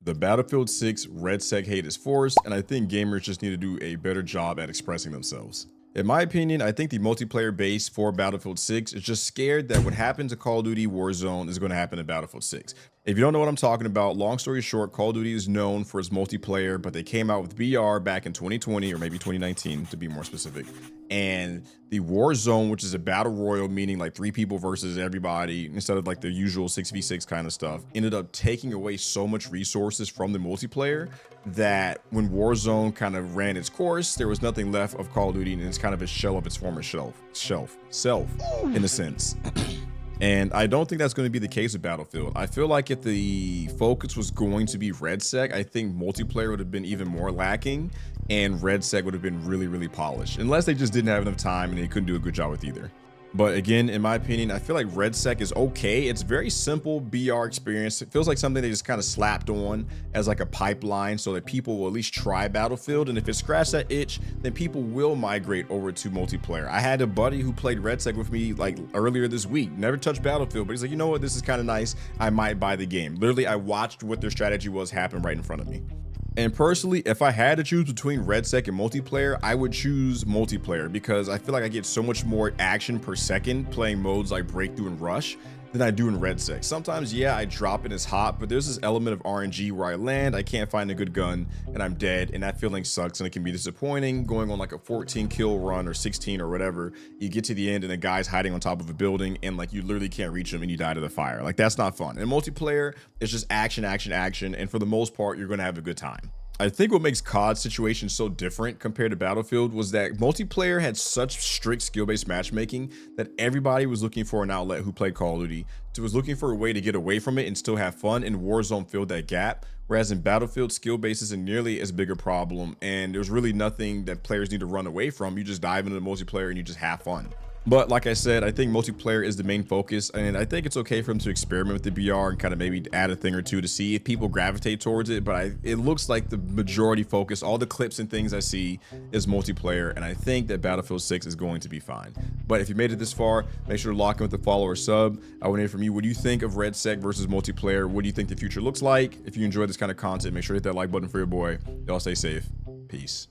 The Battlefield 6 Redsec hate is forced, and I think gamers just need to do a better job at expressing themselves. In my opinion, I think the multiplayer base for Battlefield 6 is just scared that what happened to Call of Duty Warzone is going to happen to Battlefield 6. If you don't know what I'm talking about, long story short, Call of Duty is known for its multiplayer, but they came out with BR back in 2020 or maybe 2019 to be more specific. And the Warzone, which is a battle royal, meaning like 3 people versus everybody instead of like the usual 6v6 kind of stuff, ended up taking away so much resources from the multiplayer that when Warzone kind of ran its course, there was nothing left of Call of Duty, and it's kind of a shell of its former self in a sense. And I don't think that's going to be the case with Battlefield. I feel like if the focus was going to be Redsec, I think multiplayer would have been even more lacking, and Redsec would have been really, really polished. Unless they just didn't have enough time and they couldn't do a good job with either. But again, in my opinion, I feel like Redsec is okay. It's very simple BR experience. It feels like something they just kind of slapped on as like a pipeline so that people will at least try Battlefield. And if it scratched that itch, then people will migrate over to multiplayer. I had a buddy who played Redsec with me like earlier this week, never touched Battlefield, but he's like, you know what, this is kind of nice. I might buy the game. Literally, I watched what their strategy was happen right in front of me. And personally, if I had to choose between Redsec and multiplayer, I would choose multiplayer because I feel like I get so much more action per second playing modes like Breakthrough and Rush than I do in Redsec. Sometimes, yeah, I drop and it's hot, but there's this element of RNG where I land, I can't find a good gun, and I'm dead, and that feeling sucks, and it can be disappointing going on like a 14 kill run or 16 or whatever. You get to the end and a guy's hiding on top of a building, and like you literally can't reach him and you die to the fire. Like, that's not fun. In multiplayer, it's just action, action, action, and for the most part, you're gonna have a good time. I think what makes COD's situation so different compared to Battlefield was that multiplayer had such strict skill-based matchmaking that everybody was looking for an outlet who played Call of Duty, was looking for a way to get away from it and still have fun, and Warzone filled that gap. Whereas in Battlefield, skill-based isn't nearly as big a problem, and there's really nothing that players need to run away from. You just dive into the multiplayer and you just have fun. But like I said, I think multiplayer is the main focus, and I think it's okay for them to experiment with the BR and kind of maybe add a thing or two to see if people gravitate towards it. But it looks like the majority focus, all the clips and things I see, is multiplayer, and I think that Battlefield 6 is going to be fine. But if you made it this far, make sure to lock in with the follow or sub. I want to hear from you. What do you think of Redsec versus multiplayer? What do you think the future looks like? If you enjoy this kind of content, make sure to hit that like button for your boy. Y'all stay safe. Peace.